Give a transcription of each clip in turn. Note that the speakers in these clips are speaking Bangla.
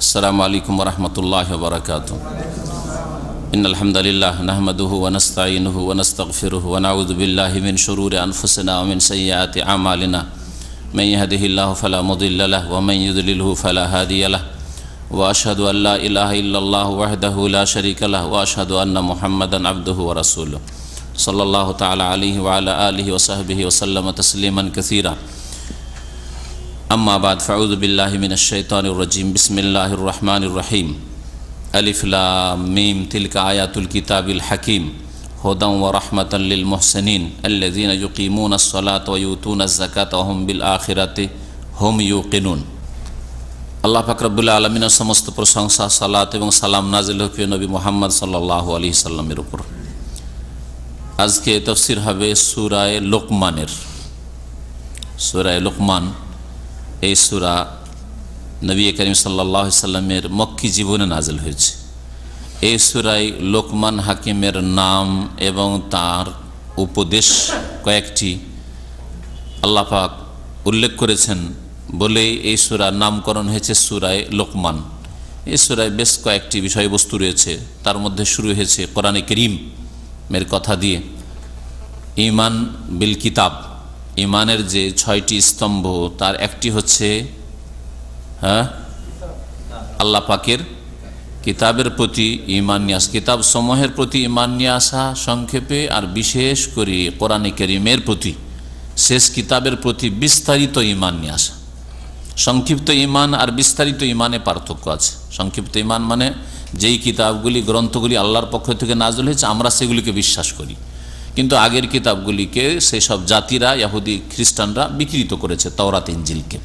अस्सलामु अलैकुम वरहमतुल्लाहि वबरकातुहू। इन्नल हम्दुलिल्लाह नहमदुहु व नस्तईनुहु व नस्तगफिरुहु व नऊज़ु बिल्लाहि मिन शुरूरि अनफुसिना व मिन सय्यिआति अमालिना। मन यहदिहिल्लाहु फला मुदिल्ल लहु व मन युद्लिलहु फला हादिय लहु व अशहदु अन ला इलाहा इल्लल्लाहु वहदहु ला शरीका लहु व अशहदु अन्न मुहम्मदन अब्दुहु व रसूलुहु सल्लल्लाहु तआला अलैहि व अला आलिहि व सहबिहि व सल्लम तस्लीमन कसीरा। अम्मा बाद फ़अऊज़ु बिल्लाहि मिनश शैतानिर रजीम। बिस्मिल्लाहिर रहमानिर रहीम। अलिफ लाम मीम तिलका आयातुल किताबिल हकीम हुदन व रहमतन लिल मुहसिनीन अल्लज़ीना युक़ीमूनस सलाता व यूतूनज़ ज़काता व हुम बिल आखिराति हुम यूक़िनून। আল্লাহ পাক রব্বুল আলামিনের সমস্ত প্রশংসা, সালাত এবং সালাম নাজিল হোক প্রিয় নবী মুহাম্মদ সাল্লাল্লাহু আলাইহি সাল্লামের উপর। আজকে তাফসীর হবে সূরা লোকমানের। সূরা লোকমান এই সূরা নবী করিম সাল্লাল্লাহু আলাইহি সাল্লামের মক্কি জীবনে নাজিল হয়েছে। এই সূরায় লোকমান হাকিমের নাম এবং তার উপদেশ কয়েকটি আল্লাহ পাক উল্লেখ করেছেন বলেই এই সূরার নামকরণ হয়েছে সূরায়ে লোকমান। এই সূরায় বেশ কয়েকটি বিষয়বস্তু রয়েছে, তার মধ্যে শুরু হয়েছে কোরআনে কারীমের কথা দিয়ে। ঈমান বিল কিতাব, ঈমানের যে ৬টি স্তম্ভ তার একটি হচ্ছে আল্লাহ পাকের কিতাবের প্রতি ঈমান নিয়ে আসা, কিতাব সমূহের প্রতি ঈমান নিয়ে আসা সংক্ষেপে, আর বিশেষ করে কোরআনে কারীমের প্রতি, শেষ কিতাবের প্রতি বিস্তারিত ঈমান নিয়ে আসা। সংক্ষিপ্ত ঈমান আর বিস্তারিত ঈমানে পার্থক্য আছে। সংক্ষিপ্ত ঈমান মানে যেই কিতাবগুলি, গ্রন্থগুলি আল্লাহর পক্ষ থেকে নাযিল হয়েছে আমরা সেগুলিকে বিশ্বাস করি, কিন্তু আগের কিতাবগুলিকে সেই সব জাতিরা, ইহুদি খ্রিস্টানরা বিকৃত করেছে। তাওরাত ইনজিলকে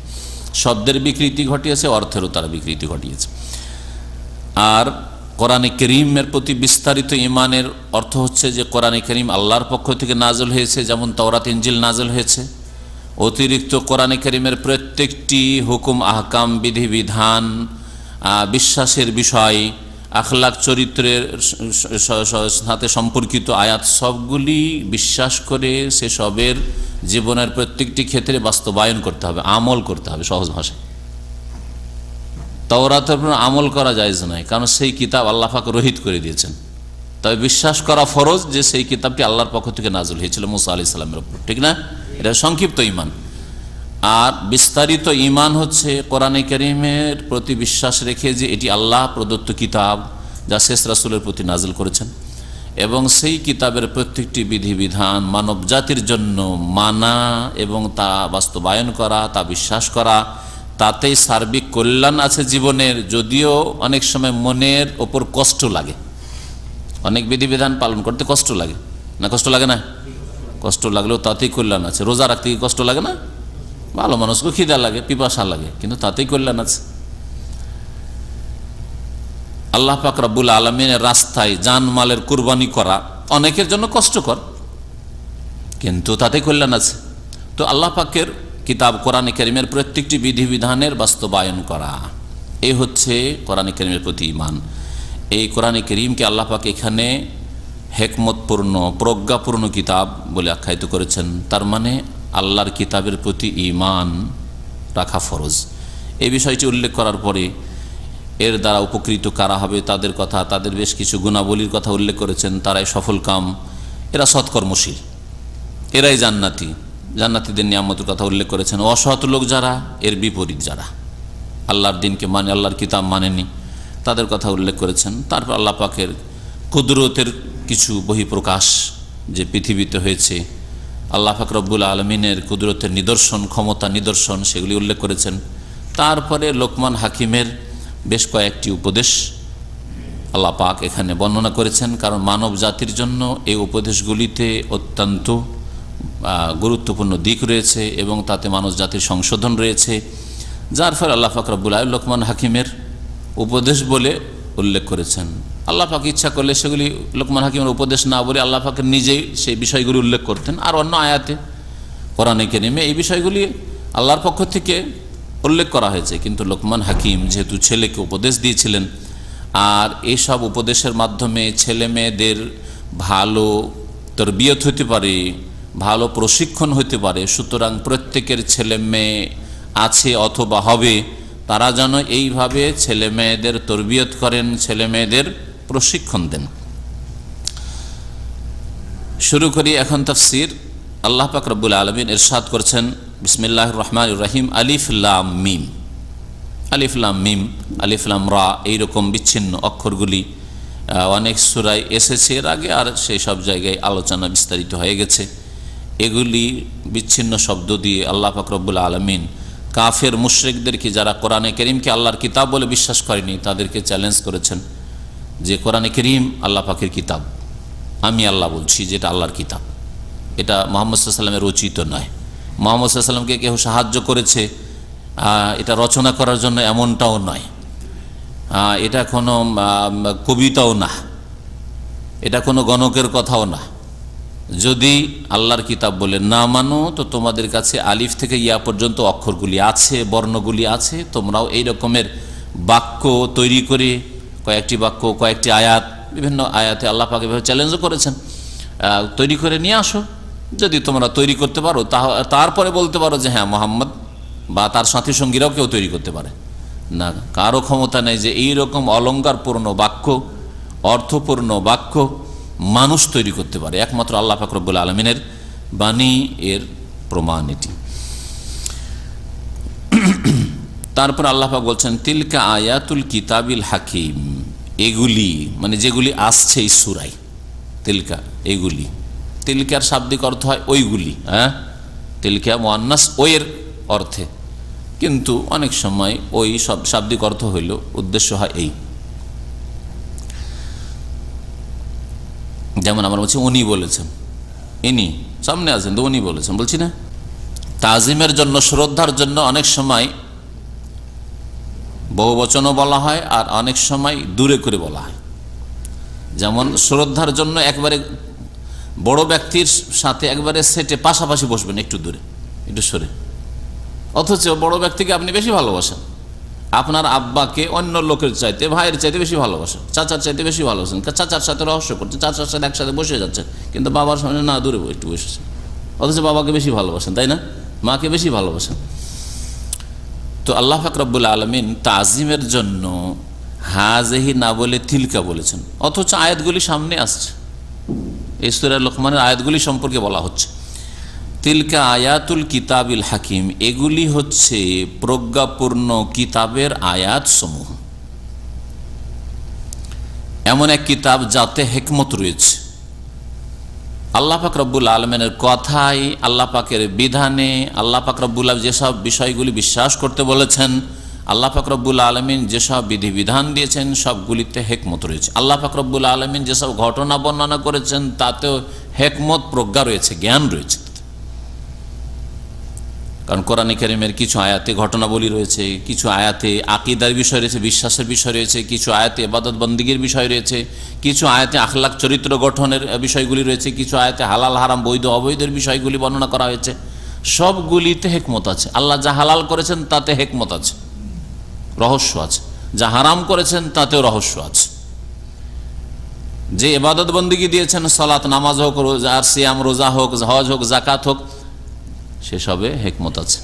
শব্দের বিকৃতি ঘটিয়েছে, অর্থেরও তারা বিকৃতি ঘটিয়েছে। আর কোরআনে কারীমের প্রতি বিস্তারিত ঈমানের অর্থ হচ্ছে যে কোরআনে কারীম আল্লাহর পক্ষ থেকে নাযিল হয়েছে, যেমন তাওরাত ইনজিল নাযিল হয়েছে। অতিরিক্ত কোরআনে কারীমের প্রত্যেকটি হুকুম, আহকাম, বিধিবিধান, বিশ্বাসের বিষয়, আখলাক, চরিত্রের সাথে সম্পর্কিত আয়াত সবগুলি বিশ্বাস করে সেসবের জীবনের প্রত্যেকটি ক্ষেত্রে বাস্তবায়ন করতে হবে, আমল করতে হবে। সহজ ভাষায় তাওরাতের উপর আমল করা জায়েজ নয়, কারণ সেই কিতাব আল্লাহ পাক রহিত করে দিয়েছেন। তবে বিশ্বাস করা ফরজ যে সেই কিতাবটি আল্লাহর পক্ষ থেকে নাযিল হয়েছিল মুসা আলাইহিস সালামের উপর, ঠিক না? এটা সংক্ষিপ্ত ঈমান। আর বিস্তারিত ঈমান হচ্ছে কোরআনে কারীমের প্রতি বিশ্বাস রেখে যে এটি আল্লাহ প্রদত্ত কিতাব যা শেষ রাসূলের প্রতি নাযিল করেছেন, এবং সেই কিতাবের প্রত্যেকটি বিধিবিধান মানব জাতির জন্য মানা এবং তা বাস্তবায়ন করা, তা বিশ্বাস করা, তাতেই সার্বিক কল্যাণ আছে জীবনের। যদিও অনেক সময় মনের ওপর কষ্ট লাগে, অনেক বিধিবিধান পালন করতে কষ্ট লাগে না? কষ্ট লাগে না? কষ্ট লাগলেও তাতেই কল্যাণ আছে। রোজা রাখতে কি কষ্ট লাগে না? ভালো মানুষকে খিদা লাগে, পিপাসা লাগে, কিন্তু তাতেই কল্যাণ আছে। আল্লাহ পাক রব্বুল আলামিনের রাস্তায় জানমালের কুরবানি করা অনেকের জন্য কষ্টকর, কিন্তু তাতে কল্যাণ আছে। তো আল্লাহ পাকের কিতাব কোরআনে কারীমের প্রত্যেকটি বিধিবিধানের বাস্তবায়ন করা, এই হচ্ছে কোরআনে কারীমের প্রতি ঈমান। এই কোরআনে কারীমকে আল্লাহ পাক এখানে হিকমতপূর্ণ, প্রজ্ঞাপূর্ণ কিতাব বলে আখ্যায়িত করেছেন। তার মানে আল্লাহর কিতাবের প্রতি ঈমান রাখা ফরজ। এই বিষয়টি উল্লেখ করার পরে এর দ্বারা উপকৃত কারা হবে তাদের কথা, তাদের বেশ কিছু গুণাবলীর কথা উল্লেখ করেছেন। তারাই সফল কাম, এরা সৎকর্মশীল, এরাই জান্নাতি, জান্নাতীদের নিয়ামতের কথা উল্লেখ করেছেন। অসৎ লোক যারা, এর বিপরীত যারা আল্লাহর দিনকে মানে, আল্লাহর কিতাব মানেনি, তাদের কথা উল্লেখ করেছেন। তারপর আল্লাহ পাকের কুদরতের কিছু বহিঃপ্রকাশ যে পৃথিবীতে হয়েছে, আল্লাহ পাক রব্বুল আলামিনের কুদরতের নিদর্শন, ক্ষমতা নিদর্শন, সেগুলি উল্লেখ করেছেন। তারপরে লোকমান হাকিমের বেশ কয়েকটি উপদেশ আল্লাহ পাক এখানে বর্ণনা করেছেন, কারণ মানব জাতির জন্য এই উপদেশগুলিতে অত্যন্ত গুরুত্বপূর্ণ দিক রয়েছে এবং তাতে মানব জাতির সংশোধন রয়েছে, যার ফলে আল্লাহ পাক রব্বুল আলামিন লোকমান হাকিমের উপদেশ বলে উল্লেখ করেছেন। আল্লাহ পাক ইচ্ছা করলে সেগুলি লোকমান হাকিমের উপদেশ না বলে আল্লাহ পাক নিজেই সেই বিষয়গুলি উল্লেখ করতেন। আর অন্য আয়াতে কোরআনে কারীমে এই বিষয়গুলি আল্লাহর পক্ষ থেকে উল্লেখ করা হয়েছে, কিন্তু লোকমান হাকিম যেহেতু ছেলেকে উপদেশ দিয়েছিলেন, আর এইসব উপদেশের মাধ্যমে ছেলে মেয়েদের ভালো তরবিয়ত হতে পারে, ভালো প্রশিক্ষণ হতে পারে, সুতরাং প্রত্যেকের ছেলে মেয়ে আছে অথবা হবে তারা যেন এইভাবে ছেলে মেয়েদের তরবিয়ত করেন, ছেলে মেয়েদের প্রশিক্ষণ দেন। শুরু করি এখন তাফসীর। আল্লাহ পাক রব্বুল আলামিন ইরশাদ করছেন, বিসমিল্লাহির রহমানির রহিম, আলিফ লাম মিম। আলিফ লাম মিম, আলিফ লাম রা, এইরকম বিচ্ছিন্ন অক্ষরগুলি অনেক সূরায় এসেছে এর আগে, আর সেই সব জায়গায় আলোচনা বিস্তারিত হয়ে গেছে। এগুলি বিচ্ছিন্ন শব্দ দিয়ে আল্লাহ পাক রব্বুল আলামিন কাফের মুশরিকদেরকে, যারা কোরআনে কারীমকে আল্লাহর কিতাব বলে বিশ্বাস করেনি, তাদেরকে চ্যালেঞ্জ করেছেন যে কোরআনে কারীম আল্লাহ পাকের কিতাব। আমি আল্লাহ বলছি যেটা আল্লাহর কিতাব, এটা মুহাম্মদ সাল্লাল্লাহু আলাইহি ওয়াসাল্লামের রচিত নয়। মুহাম্মদ সাল্লাল্লাহু আলাইহি ওয়াসাল্লামকে কেউ সাহায্য করেছে এটা রচনা করার জন্য, এমনটাও নয়। এটা কোনো কবিতাও না, এটা কোনো গণকের কথাও না। যদি আল্লাহর কিতাব বলে না মানো, তো তোমাদের কাছে আলিফ থেকে ইয়া পর্যন্ত অক্ষরগুলি আছে, বর্ণগুলি আছে, তোমরাও এই রকমের বাক্য তৈরি করে, কয়েকটি বাক্য, কয়েকটি আয়াত, বিভিন্ন আয়াতে আল্লাহ পাক এভাবে চ্যালেঞ্জও করেছেন, তৈরি করে নিয়ে আসো। যদি তোমরা তৈরি করতে পারো, তারপরে বলতে পারো যে হ্যাঁ, মুহাম্মদ বা তার সাথী সঙ্গীরাও কেউ তৈরি করতে পারে না। কারো ক্ষমতা নেই যে এই রকম অলঙ্কারপূর্ণ বাক্য, অর্থপূর্ণ বাক্য মানুষ তৈরি করতে পারে। একমাত্র আল্লাহ পাক রব্বুল আলামিনের বাণী এর প্রমাণ এটি। তারপর আল্লাহ পাক বলছেন, তিলকা আয়াতুল কিতাবিল হাকিম। এগুলি মানে যেগুলি আসছে এই সূরায়, তিলকা এগুলি। তিলকার শাব্দিক অর্থ হয় ওইগুলি, হ্যাঁ, তিলকা মুআন্নাস ওয়ের অর্থে, কিন্তু অনেক সময় ওই সব শাব্দিক অর্থ হইল উদ্দেশ্য হয় এই। যেমন আমরা বলছি উনি বলেছেন, ইনি সামনে আছেন তো উনি বলেছেন, বলছি না। তাজিমের জন্য, শ্রদ্ধার জন্য অনেক সময় বহুবচনও বলা হয়, আর অনেক সময় দূরে করে বলা হয়। যেমন শ্রদ্ধার জন্য একবারে বড় ব্যক্তির সাথে একবারে সেটে পাশাপাশি বসবেন, একটু দূরে, একটু সরে। অথচ বড় ব্যক্তিকে আপনি বেশি ভালোবাসেন, আপনার আব্বাকে অন্য লোকের চাইতে, ভাইয়ের চাইতে বেশি ভালোবাসেন, চাচার চাইতে বেশি ভালোবাসেন, চাচার সাথে রহস্য করছেন, চাচার সাথে একসাথে বসে যাচ্ছেন, কিন্তু বাবার সামনে না, দূরে একটু বসেছেন। অথচ বাবাকে বেশি ভালোবাসেন, তাই না? মাকে বেশি ভালোবাসেন। তো আল্লাহ পাক রব্বুল আলামিন তাজিমের জন্য হাযিহি না বলে তিলকা বলেছেন, অথচ আয়াতগুলি সামনে আসছে। এই সূরা লোকমানের আয়াতগুলি সম্পর্কে বলা হচ্ছে, তিলকা আয়াতুল কিতাবিল হাকিম। এগুলি হচ্ছে প্রজ্ঞাপূর্ণ কিতাবের আয়াত সমূহ। এমন এক কিতাব যাতে হিকমত রয়েছে। আল্লাহ পাক রব্বুল আলামিনের কথায়, আল্লাহ পাকের বিধানে, আল্লাহ পাক রব্বুল আলামিন যেসব বিষয়গুলি বিশ্বাস করতে বলেছেন, আল্লাহ পাক রব্বুল আলামিন যেসব বিধিবিধান দিয়েছেন, সবগুলিতে হিকমত রয়েছে। আল্লাহ পাক রব্বুল আলামিন যেসব ঘটনা বর্ণনা করেছেন, তাতেও হিকমত, প্রজ্ঞা রয়েছে, জ্ঞান রয়েছে। কারণ কোরআনে কারীমের কিছু আয়াতে ঘটনাবলী রয়েছে, কিছু আয়াতে আকীদার বিষয় রয়েছে, বিশ্বাসের বিষয় রয়েছে, কিছু আয়াতে ইবাদত বন্দেগীর বিষয় রয়েছে, কিছু আয়াতে আখলাক চরিত্র গঠনের বিষয়গুলি রয়েছে, কিছু আয়াতে হালাল হারাম বৈধ অবৈধের বিষয়গুলি বর্ণনা করা হয়েছে। সবগুলিতে হিকমত আছে। আল্লাহ যা হালাল করেছেন তাতে হিকমত আছে, রহস্য আছে। যা হারাম করেছেন তাতেও রহস্য আছে। যে ইবাদত বন্দেগী দিয়েছেন, সালাত, নামাজ হোক, রোজা, সিয়াম, রোজা হোক, হজ হোক, যাকাত হোক, সেসবে হিকমত আছে।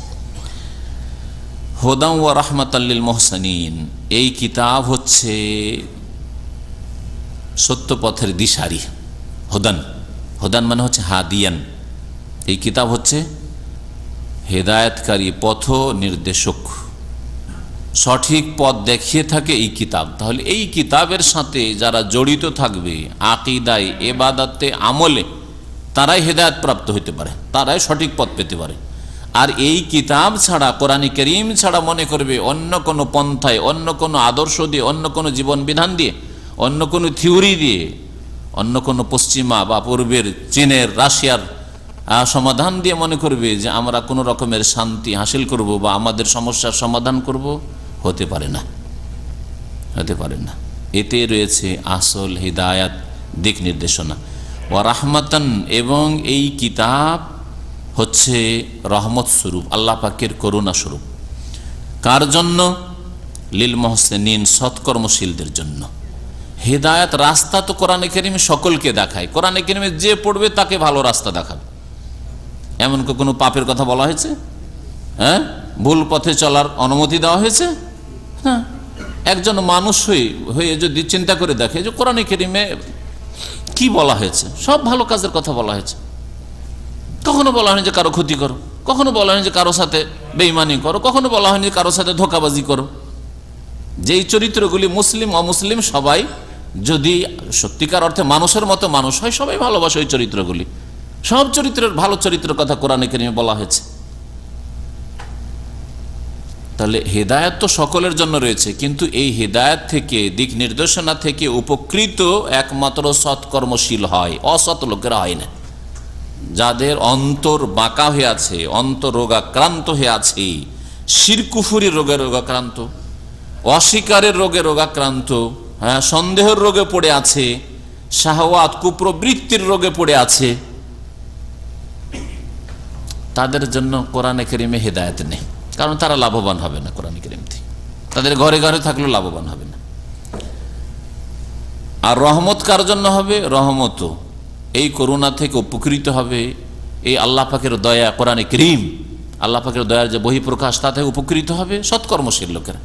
হুদাম ওয়া রাহমাতাল লিল মুহসিনিন। এই কিতাব হচ্ছে সত্য পথের দিশারি। হুদান, হুদান মানে হচ্ছে হাদিয়ান। এই কিতাব হচ্ছে হেদায়েতকারী, পথ নির্দেশক, সঠিক পথ দেখিয়ে থাকে এই কিতাব। তাহলে এই কিতাবের সাথে যারা জড়িত থাকবে আকীদায়, ইবাদতে, আমলে, তারাই হেদায়েত প্রাপ্ত হতে পারে, তারাই সঠিক পথ পেতে পারে। আর এই কিতাব ছাড়া, কোরআনে কারীম ছাড়া মনে করবে অন্য কোনো পন্থায়, অন্য কোনো আদর্শ দিয়ে, অন্য কোনো জীবন বিধান দিয়ে, অন্য কোনো থিওরি দিয়ে, অন্য কোনো পশ্চিমা বা পূর্বের চীনের, রাশিয়ার সমাধান দিয়ে মনে করবে যে আমরা কোনো রকমের শান্তি হাসিল করব বা আমাদের সমস্যার সমাধান করব, হতে পারে না, হতে পারে না। এতে রয়েছে আসল হিদায়াত, দিক নির্দেশনা। ওয়া রাহমাতান, এবং এই কিতাব হচ্ছে রহমত স্বরূপ, আল্লাহ পাকের করুণা স্বরূপ। কার জন্য? লিল মুহসিনিন, সৎকর্মশীলদের জন্য। হিদায়াত রাস্তা তো কোরআনে কারীমে সকলকে দেখায়। কোরআনে কারীমে যে পড়বে তাকে ভালো রাস্তা দেখাবে। এমন কোনো পাপের কথা বলা হয়েছে? হ্যাঁ, ভুল পথে চলার অনুমতি দেওয়া হয়েছে? হ্যাঁ, একজন মানুষ হয়ে যদি চিন্তা করে দেখে যে কোরআনে কারিমে কি বলা হয়েছে, সব ভালো কাজের কথা বলা হয়েছে। কখনো বলা হয়নি যে কারো ক্ষতি করো, কখনো বলা হয়নি যে কারো সাথে বেঈমানি করো, কখনো বলা হয়নি যে কারো সাথে ধোঁকাবাজি করো। যেই চরিত্রগুলি মুসলিম অমুসলিম সবাই যদি সত্যিকার অর্থে মানুষের মতো মানুষ হয়, সবাই ভালোবাসে ওই চরিত্রগুলি। সব চরিত্রের ভালো চরিত্রের কথা কোরআনে কারিমে বলা হয়েছে। তাহলে হেদায়েত তো সকলের জন্য রয়েছে, কিন্তু এই হেদায়েত থেকে, দিক নির্দেশনা থেকে উপকৃত একমাত্র সৎকর্মশীল হয়, অসৎ লোকেরা হয় না। যাদের অন্তর বাঁকা হয়ে আছে, অন্তর রোগাক্রান্ত হয়ে আছে, শিরক কুফরি রোগে রোগাক্রান্ত, অস্বীকারের রোগে রোগাক্রান্ত, হ্যাঁ, সন্দেহের রোগে পড়ে আছে, শাহওয়াত কুপ্রবৃত্তির রোগে পড়ে আছে, তাদের জন্য কোরআনে কারিমে হেদায়েত নেই। কারণ তারা লাভবান হবে না কোরআন কারীম থেকে, তাদের ঘরে ঘরে থাকলেও লাভবান হবে না। আর রহমত কার জন্য হবে? রহমত এই করুণা থেকে উপকৃত হবে, এই আল্লাহ পাকের দয়া, কোরআন কারীম আল্লাহ পাকের দয়ার যে বহিঃপ্রকাশ, তা থেকে উপকৃত হবে সৎকর্মশীল লোকেরা।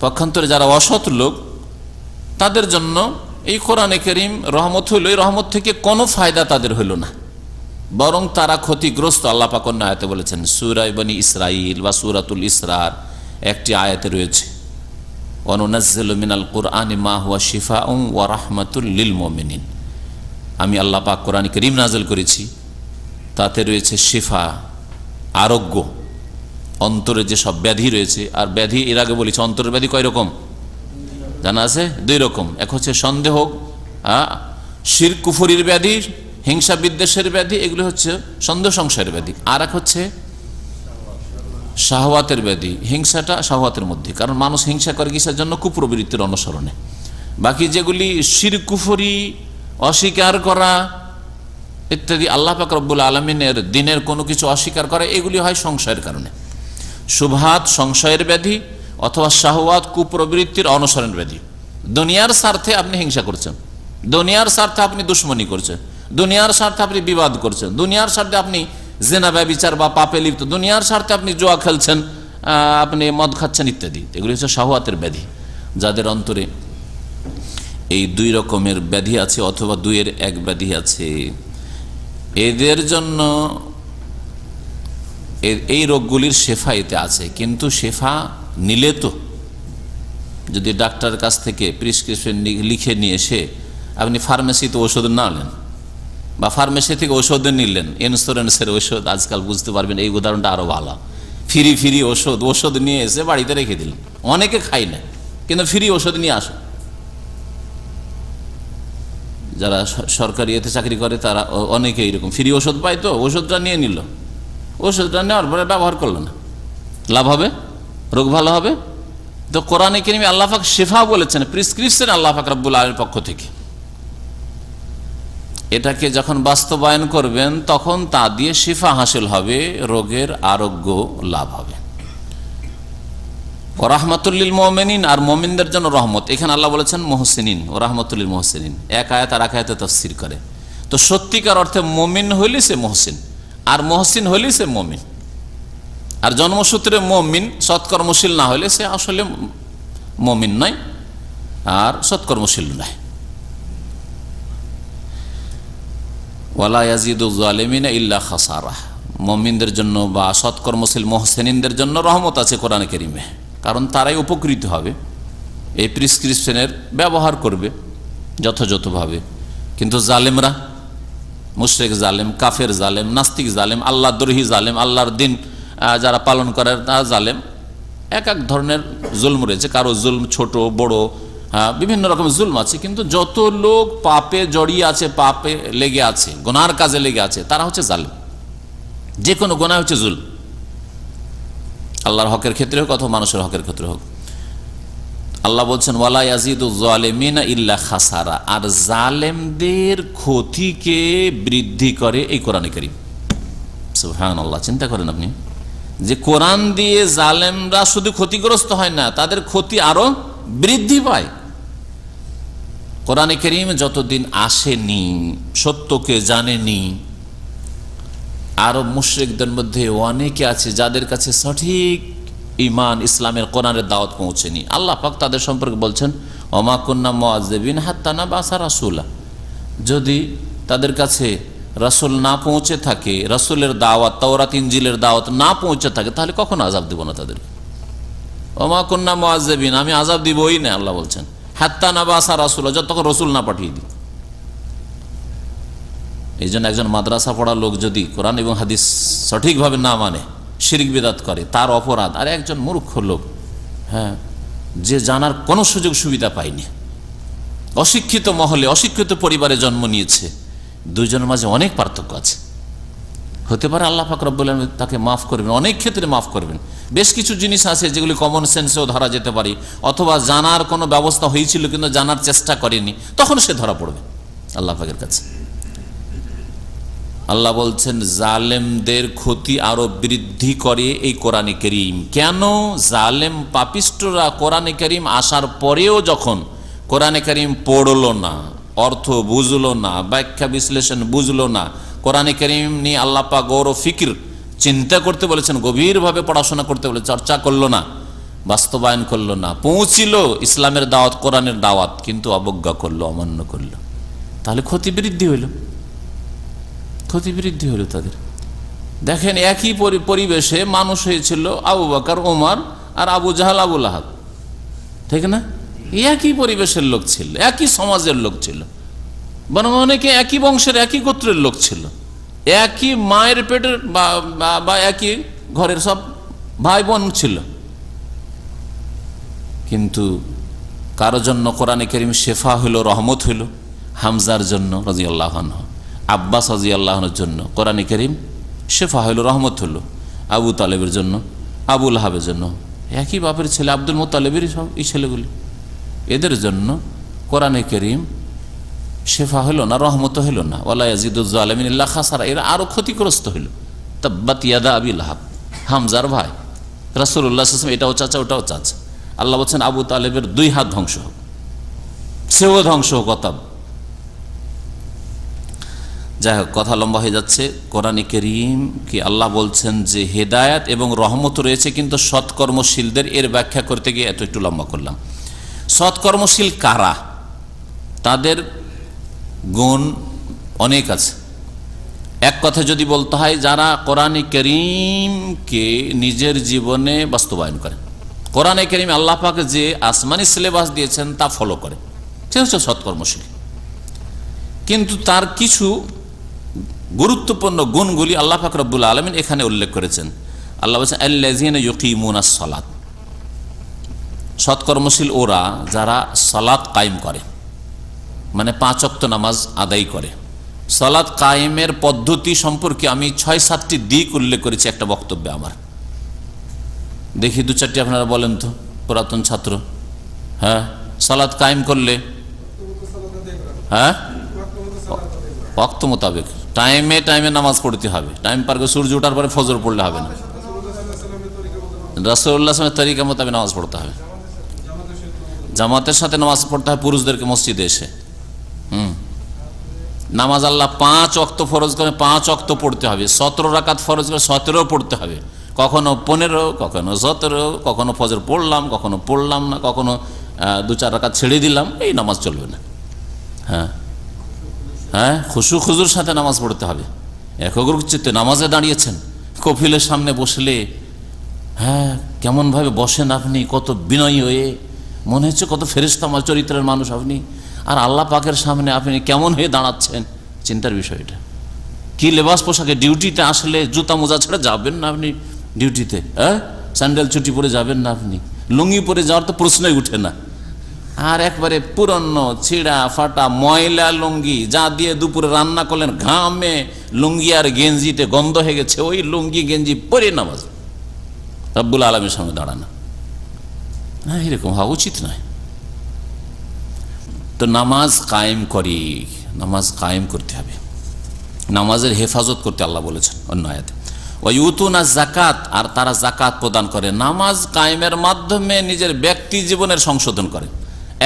পক্ষান্তরে যারা অসৎ লোক, তাদের জন্য এই কোরআন কারীম রহমত হইল, এই রহমত থেকে কোনো ফায়দা তাদের হইল না, বরং তারা ক্ষতিগ্রস্ত। আল্লাহ পাক অন্য আয়াতে বলেছেন, সূরা বনী ইসরাইল বা সূরাতুল ইসরার একটি আয়াতে রয়েছে, ওয়ানুনাজ্জিলু মিনাল কুরআনি মা হুয়া শিফাউন ওয়া রাহমাতুল লিল মুমিনিন। আমি আল্লাহ পাক কোরআন কারীম নাযিল করেছি, তাতে রয়েছে শিফা, আরোগ্য, অন্তরে যে সব ব্যাধি রয়েছে। আর ব্যাধি এর আগে বলেছি, অন্তরের ব্যাধি কয় রকম জানা আছে? দুই রকম। এক হচ্ছে সন্দেহ, শিরক কুফরির ব্যাধি, হিংসা বিদ্বেষের ব্যাধি, এগুলো হচ্ছে সন্দেহ সংশয়ের ব্যাধি। আর এক হচ্ছে শাহওয়াতের ব্যাধি। হিংসাটা শাহওয়াতের মধ্যে, কারণ মানুষ হিংসা করে কিসের জন্য? কুপ্রবৃত্তির অনুসরণে। বাকি যেগুলি শিরক কুফরি, অস্বীকার করা ইত্যাদি, আল্লাহ পাক রব্বুল আলামিনের দ্বীনের কোনো কিছু অস্বীকার করা, এগুলি হয় সংশয়ের কারণে। শুবহাত সংশয়ের ব্যাধি, অথবা শাহওয়াত কুপ্রবৃত্তির অনুসরণের ব্যাধি। দুনিয়ার স্বার্থে আপনি হিংসা করছেন, দুনিয়ার স্বার্থে আপনি দুশ্মনী করছেন, দুনিয়ার স্বার্থে আপনি বিবাদ করছেন, দুনিয়ার স্বার্থে আপনি জেনা ব্যভিচার বা পাপে লিপ্ত, দুনিয়ার স্বার্থে আপনি জুয়া খেলছেন, আপনি মদ খাচ্ছেন ইত্যাদি। এগুলি হচ্ছে শাহওয়াতের ব্যাধি। যাদের অন্তরে এই দুই রকমের ব্যাধি আছে, অথবা দুইয়ের এক ব্যাধি আছে, এদের জন্য এই রোগগুলির শেফা এতে আছে। কিন্তু শেফা নিলে তো, যদি ডাক্তারের কাছ থেকে প্রেসক্রিপশন লিখে নিয়ে এসে আপনি ফার্মেসিতে ওষুধ না নেন, বা ফার্মেসি থেকে ওষুধ নিলেন, ইন্স্যুরেন্সের ওষুধ, আজকাল বুঝতে পারবেন এই উদাহরণটা আরো ভালো, ফ্রি ওষুধ নিয়ে এসে বাড়িতে রেখে দিলেন। অনেকে খাই না, কিন্তু ফ্রি ওষুধ নিয়ে আসে। যারা সরকারি এতে চাকরি করে তারা অনেকে এইরকম ফ্রি ওষুধ পায়, তো ওষুধটা নিয়ে নিল, ওষুধটা নেওয়ার পরে ব্যবহার করলো না, লাভ হবে? রোগ ভালো হবে? তো কোরআনে কারীমে আল্লাহ পাক শিফা বলেছেন, প্রেসক্রিপশন আল্লাহ পাক রব্বুল আলামিনের পক্ষ থেকে। এটাকে যখন বাস্তবায়ন করবেন, তখন তা দিয়ে শিফা হাসিল হবে, রোগের আরোগ্য লাভ হবে। ও রাহমাতুল লিল মুমিনিন, আর মুমিনদের জন্য রহমত। এখানে আল্লাহ বলেছেন মুহসিনিন, ও রাহমাতুল লিল মুহসিনিন, এক আয়াত আর এক আয়াতে তাফসীর করে। তো সত্যিকার অর্থে মুমিন হইলে সে মুহসিন, আর মুহসিন হইলে সে মুমিন। আর জন্মসূত্রে মুমিন, সৎকর্মশীল না হলে সে আসলে মুমিন নয় আর সৎকর্মশীল নয়। ওয়ালা ইয়াজিদু যালিমিনা ইল্লা খাসারা। মুমিনদের জন্য বা সৎকর্মশীল মুহসিনিনদের জন্য রহমত আছে কোরআনে কারীমে, কারণ তারাই উপকৃত হবে, এই প্রেসক্রিপশনের ব্যবহার করবে যথাযথভাবে। কিন্তু জালেমরা, মুশরিক জালেম, কাফের জালেম, নাস্তিক জালেম, আল্লাহ দ্রোহী জালেম, আল্লাহর দিন যারা পালন করে তারা জালেম। এক এক ধরনের জুলম রয়েছে, কারো জুলম ছোট বড়, বিভিন্ন রকমের জুলম আছে। কিন্তু যত লোক পাপে জড়িয়ে আছে, পাপে লেগে আছে, গুনার কাজে লেগে আছে, তারা হচ্ছে জালেম। যে কোনো গুনাহ হচ্ছে জুলম, আল্লাহর হকের ক্ষেত্রে হোক অথবা মানুষের হকের ক্ষেত্রে হোক। আল্লাহ বলছেন ওয়ালা ইয়াজিদু যালিমিনা ইল্লা খাসারা, আর জালেমদের ক্ষতিকে বৃদ্ধি করে এই কোরআনে কারীম। সুবহানাল্লাহ, চিন্তা করেন আপনি যে কোরআন দিয়ে জালেমরা শুধু ক্ষতিগ্রস্ত হয় না, তাদের ক্ষতি আরো বৃদ্ধি পায়। কোরআনে কারীম যতদিন আসেনি, সত্যকে জানেনি, আরব মুশরিকদের মধ্যে অনেকে আছে যাদের কাছে সঠিক ঈমান ইসলামের কোরআনের দাওয়াত পৌঁছেনি। আল্লাহ পাক তাদের সম্পর্কে বলছেন ওমা কুন্না মুআযযিবিন হাত্তা নাবআসা রাসূলা, যদি তাদের কাছে রাসূল না পৌঁছে থাকে, রাসূলের দাওয়াত তাওরাত ইনজিলের দাওয়াত না পৌঁছে থাকে, তাহলে কখনো আযাব দেব না তাদেরকে। ওমা কুন্না মুআযযিবিন, আমি আযাব দিবই না, আল্লাহ বলছেন, হাত্তা নাবআসা রাসূলা, যতক্ষণ রাসূল না পাঠিয়ে দিই। এই জন্য একজন মাদ্রাসা পড়া লোক যদি কোরআন এবং হাদিস সঠিকভাবে না মানে, শিরক বিদআত করে, তার অপরাধ। আর একজন মূর্খ লোক, হ্যাঁ, যে জানার কোনো সুযোগ সুবিধা পায়নি, অশিক্ষিত মহলে অশিক্ষিত পরিবারে জন্ম নিয়েছে, দুইজনের মাঝে অনেক পার্থক্য আছে। হতে পারে আল্লাহ পাক রব্বুল আলামিন তাকে মাফ করবেন, অনেক ক্ষেত্রে মাফ করবেন। বেশ কিছু জিনিস আছে যেগুলি কমন সেন্সেও ধরা যেতে পারে, অথবা জানার কোনো ব্যবস্থা হয়েছিল কিন্তু জানার চেষ্টা করেনি, তখন সে ধরা পড়বে আল্লাহ পাকের কাছে। আল্লাহ বলছেন জালেমদের ক্ষতি আরো বৃদ্ধি করে এই কোরআনে কারীম। কেন? জালেম পাপিষ্টরা কোরআনে কারীম আসার পরেও যখন কোরআনে কারীম পড়লো না, অর্থ বুঝলো না, ব্যাখ্যা বিশ্লেষণ বুঝলো না, কোরআনে কারীম নিয়ে আল্লাহ পাক গৌর ফিকির চিন্তা করতে বলেছেন, গভীরভাবে পড়াশোনা করতে বলে, চর্চা করলো না, বাস্তবায়ন করলো না, পৌঁছিল ইসলামের দাওয়াত কোরআনের দাওয়াত, কিন্তু অবজ্ঞা করলো, অমান্য করলো, তাহলে ক্ষতি বৃদ্ধি হইল, ক্ষতি বৃদ্ধি হলো তাদের। দেখেন একই পরিবেশে মানুষ হয়েছিল আবু বকর, ওমর আর আবু জাহাল, আবু লাহাব, ঠিক না? একই পরিবেশের লোক ছিল, একই সমাজের লোক ছিল, বরং অনেকে একই বংশের একই গোত্রের লোক ছিল, একই মায়ের পেটের বা একই ঘরের সব ভাই বোন ছিল। কিন্তু কারো জন্য কোরআনে কারীম শেফা হইল, রহমত হইল, হামজার জন্য রাদিয়াল্লাহু আনহু, আব্বাস রাদিয়াল্লাহুর জন্য কোরআনে কারীম শেফা হইল, রহমত হইল, আবু তালেবের জন্য, আবু লাহাবের জন্য, একই বাপের ছেলে আব্দুল মুত্তালিবেরই সব এই ছেলেগুলি, এদের জন্য কোরআনে কারীম শেফা হইল না, রহমত হইল না। ওয়ালা ইয়াজিদুজ জালিমিন ইল্লা খাসারা, এরা আরো ক্ষতিগ্রস্ত হইল। তাব্বাত ইয়াদা আবি লাহাব, হামজার ভাই, রাসূলুল্লাহ সাল্লাল্লাহু আলাইহি ওয়াসাল্লাম এটাও চাচা ওটাও চাচা। আল্লাহ বলছেন আবু তালেবের 2 হাত ধ্বংস হোক, সেও ধ্বংস হোক। অতএব যাই হোক, কথা লম্বা হয়ে যাচ্ছে। কোরআনে কারীম কি আল্লাহ বলছেন যে হেদায়েত এবং রহমত রয়েছে কিন্তু সৎকর্মশীলদের, এর ব্যাখ্যা করতে গিয়ে একটু লম্বা করলাম। সৎকর্মশীল কারা? তাদের গুণ অনেক আছে। এক কথা যদি বলতে হয়, যারা কোরআনে কারীমকে নিজের জীবনে বাস্তবায়ন করে, কোরআনে কারীম আল্লাহ পাক যে আসমানি সিলেবাস দিয়েছেন তা ফলো করে, সে হচ্ছে সৎকর্মশীল। কিন্তু তার কিছু গুরুত্বপূর্ণ গুণগুলি আল্লাহ পাক রব্বুল আলামিন এখানে উল্লেখ করেছেন। আল্লাহ বলছেন আল্লাযীনা ইউকিমুনাস সালাত, সৎকর্মশীল ওরা যারা সালাত কায়েম করে, মানে 5 ওয়াক্ত নামাজ আদায় করে। সালাত কায়েমের পদ্ধতি সম্পর্কে আমি 6-7টি দিক উল্লেখ করেছি একটা বক্তব্যে আমার। দেখি 2-4টি আপনারা বলেন তো, পুরাতন ছাত্র। হ্যাঁ, সালাত কায়েম করলে, হ্যাঁ, ওয়াক্ত মোতাবেক টাইমে টাইমে নামাজ পড়তে হবে। টাইম পার করে সূর্য ওঠার পরে ফজর পড়লে হবে না, রাসূলুল্লাহ সাল্লাল্লাহু আলাইহি ওয়াসাল্লামের তরিকা মোতাবেক নামাজ পড়তে হবে। জামাতের সাথে নামাজ পড়তে হয় পুরুষদেরকে মসজিদে এসে। নামাজ আল্লাহ 5 ওয়াক্ত ফরজ করে, 5 ওয়াক্ত পড়তে হবে। 17 রাকাত ফরজ করে 17 পড়তে হবে, কখনো 15, কখনো 17, কখনো ফজর পড়লাম, কখনো পড়লাম না, কখনো 2-4 রাকাত ছেড়ে দিলাম, এই নামাজ চলবে না। হ্যাঁ হ্যাঁ, খুশু খুজুর সাথে নামাজ পড়তে হবে। একাগ্র চিত্তে নামাজে দাঁড়িয়েছেন, কফিলের সামনে বসলে, হ্যাঁ, কেমনভাবে বসেন আপনি, কত বিনয়ী হয়ে, মনে হচ্ছে কত ফেরেশতা চরিত্রের মানুষ আপনি, আর আল্লাহ পাকের সামনে আপনি কেমন হয়ে দাঁড়াচ্ছেন, চিন্তার বিষয় এটা। কি লেবাস পোশাকে ডিউটিতে আসলে জুতা মোজা ছেড়ে যাবেন না আপনি ডিউটিতে? হ্যাঁ, স্যান্ডেল চুটি পরে যাবেন না আপনি, লুঙ্গি পরে যাওয়ার তো প্রশ্নই উঠে না। আর একবারে পুরনো ছিঁড়া ফাটা ময়লা লুঙ্গি, যা দিয়ে দুপুরে রান্না করলেন, ঘামে লুঙ্গি আর গেঞ্জিতে গন্ধ হয়ে গেছে, ওই লুঙ্গি গেঞ্জি পরে নামাজ রব্বুল আলামিনের সামনে দাঁড়ানো, না, এরকম হওয়া উচিত নয়। তো নামাজ কায়েম করি, নামাজ কায়েম করতে হবে, নামাজের হেফাজত করতে আল্লাহ বলেছেন অন্য আয়াতে। ওয়ায়ুতুনা যাকাত, আর তারা যাকাত প্রদান করে। নামাজ কায়েমের মাধ্যমে নিজের ব্যক্তি জীবনের সংশোধন করে।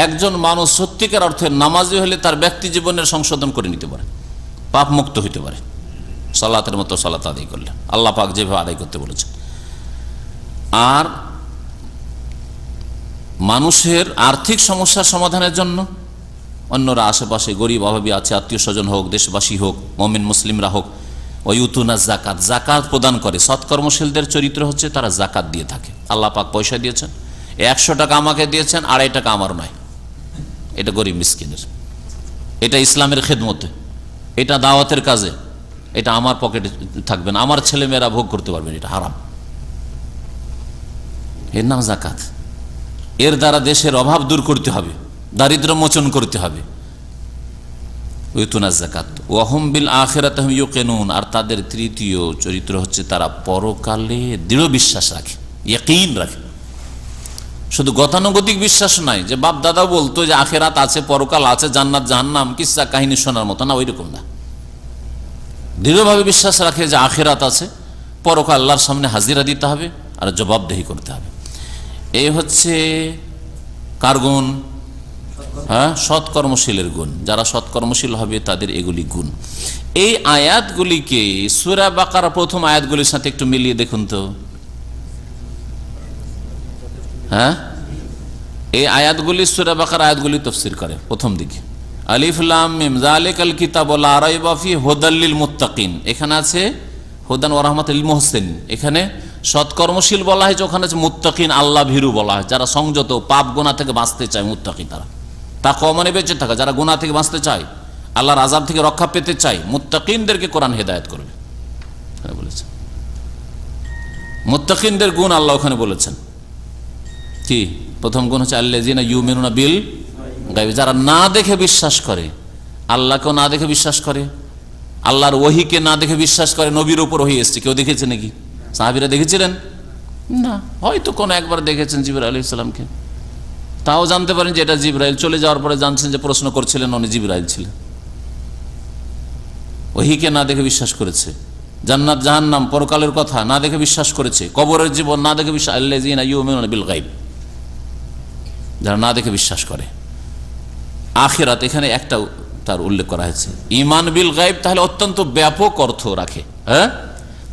একজন মানুষ সত্যিকার অর্থে নামাজি হলে তার ব্যক্তি জীবনের সংশোধন করে নিতে পারে, পাপ মুক্ত হইতে পারে, সালাতের মতো সালাত আদায় করলে, আল্লাহ পাক যেভাবে আদায় করতে বলেছেন। আর মানুষের আর্থিক সমস্যার সমাধানের জন্য, অন্যরা আশেপাশে গরিব অভাবী আছে, আত্মীয় স্বজন হোক, দেশবাসী হোক, মুমিন মুসলিমরা হোক, ওয়ুতুনা যাকাত, যাকাত প্রদান করে। সৎকর্মশীলদের চরিত্র হচ্ছে তারা যাকাত দিয়ে থাকে। আল্লাহ পাক পয়সা দিয়েছেন, 100 টাকা আমাকে দিয়েছেন, 2.5 টাকা আমার নয়, এটা গরিব মিসকিনের, এটা ইসলামের খেদমতে, এটা দাওয়াতের কাজে, এটা আমার পকেটে থাকবে না, আমার ছেলেমেয়েরা ভোগ করতে পারবেন, এটা হারাম। এর নাম যাকাত। এর দ্বারা দেশের অভাব দূর করতে হবে, দারিদ্র মোচন করতে হবে। ওয়াতুনা যাকাত ওয়াহুম বিল আখিরাতি হুম ইউকিনুন, আর তাদের তৃতীয় চরিত্র হচ্ছে তারা পরকালে দৃঢ় বিশ্বাস রাখে, ইয়াকিন রাখে। শুধু গতানুগতিক বিশ্বাস নাই যে বাপ দাদা বলতো যে আখিরাত আছে, পরকাল আছে, জান্নাত জাহান্নাম কিসসা কাহিনী শোনার মতো না, ওইরকম না। দৃঢ়ভাবে বিশ্বাস রাখে যে আখিরাত আছে, পরকাল আল্লাহর সামনে হাজিরা দিতে হবে আর জবাবদেহি করতে হবে। এই হচ্ছে কার গুণ? হ্যাঁ, সৎকর্মশীলের গুণ। যারা সৎকর্মশীল হবে তাদের এগুলি গুণ। এই আয়াতগুলিকে সূরা বাকারা প্রথম আয়াতগুলির সাথে একটু মিলিয়ে দেখুন তো। হ্যাঁ, এই আয়াতগুলি সূরা বাকারা আয়াতগুলি তাফসীর করে প্রথম দিকে। আলিফ লাম মিম যালিকাল কিতাবু লা রাইবা ফিহি হুদাল লিল মুত্তাকিন, এখানে আছে হুদান ওয়া রাহমাতুল লিল মুহসিনিন। এখানে সৎকর্মশীল বলা হয়েছে, ওখানে আছে মুত্তাকিন, আল্লাহ ভীরু বলা হয়, যারা সংযত, পাপ গুনাহ থেকে বাঁচতে চায়, মুত্তাকি তারা। তাকওয়া মানে বেঁচে থাকা, যারা গুনাহ থেকে বাঁচতে চায়, আল্লাহর আযাব থেকে রক্ষা পেতে চায়, মুত্তাকিনদেরকে কোরআন হেদায়েত করবে বলেছেন। মুত্তাকিনদের গুণ আল্লাহ ওখানে বলেছেন। কি প্রথম গুণ হচ্ছে আল্লাযিনা ইউমিনুনা বিল গায়ব, যারা না দেখে বিশ্বাস করে, আল্লাহকেও না দেখে বিশ্বাস করে, আল্লাহর ওহীকে না দেখে বিশ্বাস করে। নবীর উপর ওহী এসেছে, কেউ দেখেছে নাকি? সাহাবীরা দেখেছিলেন না, হয়তো কোন একবার দেখেছেন জিবরাইল আলাইহিস সালামকে, তাও জানতে পারেন যে এটা জিবরাইল। চলে যাওয়ার পরে জানছেন যে প্রশ্ন করছিলেন উনি জিবরাইল ছিলেন। ওহীকে না দেখে বিশ্বাস করেছে, জান্নাত জাহান্নাম পরকালের কথা না দেখে বিশ্বাস করেছে, কবরের জীবন না দেখে বিশ্বাস। আল্লাযিনা ইউমিনুনা বিল গায়ব, যারা না দেখে বিশ্বাস করে। আখিরাত এখানে একটা তার উল্লেখ করা হয়েছে, ঈমান বিল গায়ব, তাহলে অত্যন্ত ব্যাপক অর্থ রাখে। হ্যাঁ,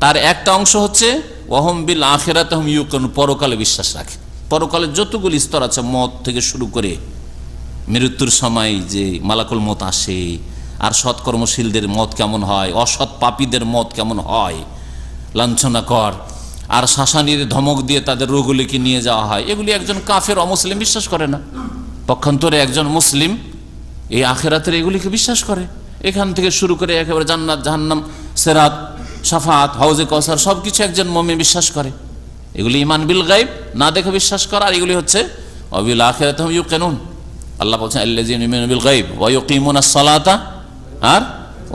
তার একটা অংশ হচ্ছে ওয়াহুম বিল আখিরাতি হুম ইউকিনুন, পরকালে বিশ্বাস রাখে। পরকালের যতগুলি স্তর আছে, মত থেকে শুরু করে মৃত্যুর সময় যে মালাকুল মত আসে, আর সৎকর্মশীলদের মত কেমন হয়, অসৎ পাপীদের মত কেমন হয়, লাঞ্ছনা কর, আর শাসানির ধমক দিয়ে তাদের রোগগুলিকে নিয়ে যাওয়া হয়, এগুলি একজন কাফের অমুসলিম বিশ্বাস করে না। পক্ষান্তরে একজন মুসলিম এই আখিরাতের এগুলিকে বিশ্বাস করে। এখান থেকে শুরু করে একেবারে জান্নাত জাহান্নাম, সিরাত, শাফাত, হাউজে কাউসার সবকিছু একজন মুমিন বিশ্বাস করে। এগুলি ঈমান বিল গায়ব, না দেখে বিশ্বাস করা। আর এগুলি হচ্ছে ওয়াবিল আখিরাতি হুম ইউকিনুন। আল্লাহ বলছেন আল্লাযিনা ইউমিনুনা বিল গায়ব ওয়া ইউকিমুনাস সালাতা আর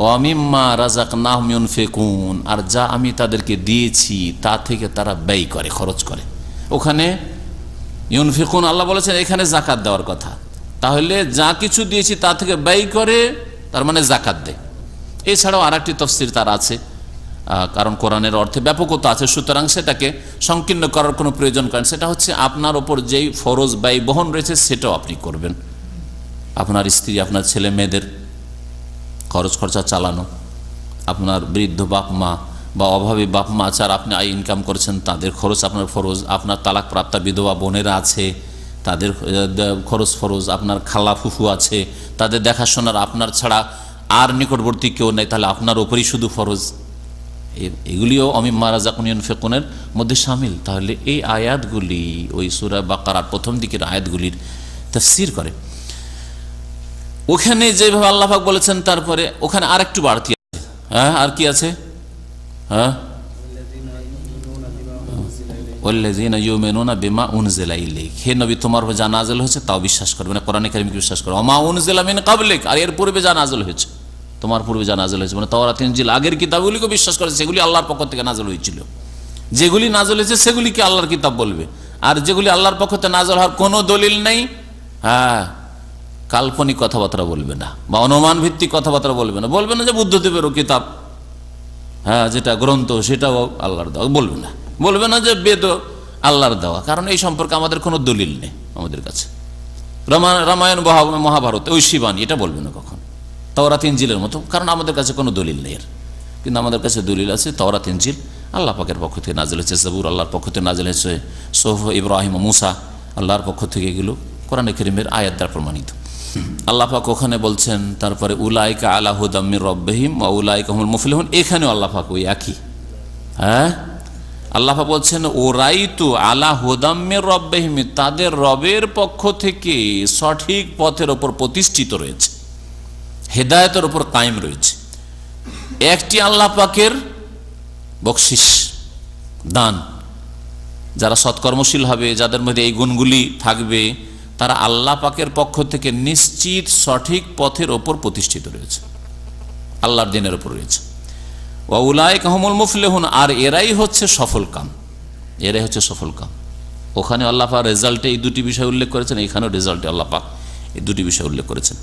ওয়া মিম্মা রাযাকনাহুম ইউনফিকুন, আর যা আমি তাদেরকে দিয়েছি তা থেকে তারা ব্যয় করে, খরচ করে। ওখানে ইউনফিকুন আল্লাহ বলেছেন, এখানে যাকাত দেওয়ার কথা। তাহলে যা কিছু দিয়েছি তা থেকে ব্যয় করে, তার মানে যাকাত দেয়। এছাড়াও আর একটি তাফসীর তার আছে, কারণ কোরআনের অর্থে ব্যাপকতা আছে, সুতরাং সেটাকে সংকীর্ণ করার কোনো প্রয়োজন করেন। সেটা হচ্ছে আপনার ওপর যেই ফরজ ব্যয় বহন রয়েছে সেটাও আপনি করবেন। আপনার স্ত্রী, আপনার ছেলে মেয়েদের খরচ খরচা চালানো, আপনার বৃদ্ধ বাপ মা বা অভাবী বাপ মা আছে আর আপনি আয় ইনকাম করেছেন, তাদের খরচ আপনার ফরজ। আপনার তালাক প্রাপ্তা বিধবা বোনেরা আছে, তাদের খরচ ফরজ। আপনার খালা ফুফু আছে, তাদের দেখাশোনার আপনার ছাড়া আর নিকটবর্তী কেউ নেই, তাহলে আপনার ওপরই শুধু ফরজ। এগুলিও মিম্মা রাযাকনাহুম ইউনফিকুনের মধ্যে শামিল। তাহলে এই আয়াতগুলি ওই সূরা বাকারার প্রথম দিকের আয়াতগুলির তাফসীর করে। ওখানে যেভাবে আল্লাহ পাক বলেছেন, তারপরে ওখানে আর একটু বাড়তি আছে। হ্যাঁ, আর কি আছে? হ্যাঁ, ওয়াল্লাযিনা ইউমিনুনা বিমা উনজিলা ইলাইক, হে নবী তোমার উপর যা নাযিল হয়েছে তাও বিশ্বাস করবে না, কোরআনে কারীমকে বিশ্বাস করবে। ওয়া মা উনজিলা মিন ক্বাবলিক, আর এর পূর্বে যা নাযিল হয়েছে, তোমার পূর্বে যা নাযিল হয়েছে, মানে তাওরাত ইনজিল আগের কিতাবগুলিকে বিশ্বাস করে, সেগুলি আল্লাহর পক্ষ থেকে নাযিল হয়েছিল। যেগুলি নাযিল হয়েছে সেগুলিকে আল্লাহর কিতাব বলবে, আর যেগুলি আল্লাহর পক্ষ থেকে নাযিল হওয়ার কোনো দলিল নেই, হ্যাঁ, কাল্পনিক কথাবার্তা বলবে না বা অনুমান ভিত্তিক কথাবার্তা বলবে না। বলবে না যে বুদ্ধদেবেরও কিতাব, হ্যাঁ, যেটা গ্রন্থ সেটাও আল্লাহর দেওয়া, বলবে না। বলবে না যে বেদ আল্লাহর দেওয়া, কারণ এই সম্পর্কে আমাদের কোনো দলিল নেই আমাদের কাছে। রামায়ণ মহাভারত ঐশী বাণী, এটা বলবে না কখন। তাওরাত ইনজিলের মতো, কারণ আমাদের কাছে কোনো দলিল নেই এর। কিন্তু আমাদের কাছে দলিল আছে, তাওরাত ইনজিল আল্লাহ পাকের পক্ষ থেকে নাযিল হয়েছে, জাবুর আল্লাহর পক্ষ থেকে নাযিল হয়েছে, সুহুফ ইব্রাহিম ও মুসা আল্লাহর পক্ষ থেকে এগুলো কোরআনে কারীমের আয়াত দ্বারা প্রমাণিত। আল্লাহ পাক ওখানে বলছেন তারপরে উলাইকা আলা হুদাম মির রাব্বিহিম ওয়া উলাইকা হুমুল মুফলিহুন, এখানেও আল্লাহ পাক ওই একই। হ্যাঁ, আল্লাহ পাক বলছেন ওরাই তো আলা হুদাম মির রাব্বিহিম, তাদের রবের পক্ষ থেকে সঠিক পথের ওপর প্রতিষ্ঠিত রয়েছে, হেদায়েতের ওপর কায়েম রয়েছে। একটি আল্লাহ পাকের বকশিস, দান। যারা সৎকর্মশীল হবে, যাদের মধ্যে এই গুণগুলি থাকবে, তারা আল্লাহ পাকের পক্ষ থেকে নিশ্চিত সঠিক পথের ওপর প্রতিষ্ঠিত রয়েছে, আল্লাহর দিনের ওপর রয়েছে। ওয়া উলাইকা হুমুল মুফলিহুন, আর এরাই হচ্ছে সফল কাম, এরাই হচ্ছে সফল কাম। ওখানে আল্লাহ পাক রেজাল্টে এই দুটি বিষয় উল্লেখ করেছেন, এখানেও রেজাল্টে আল্লাহ পাক এই দুটি বিষয় উল্লেখ করেছেন।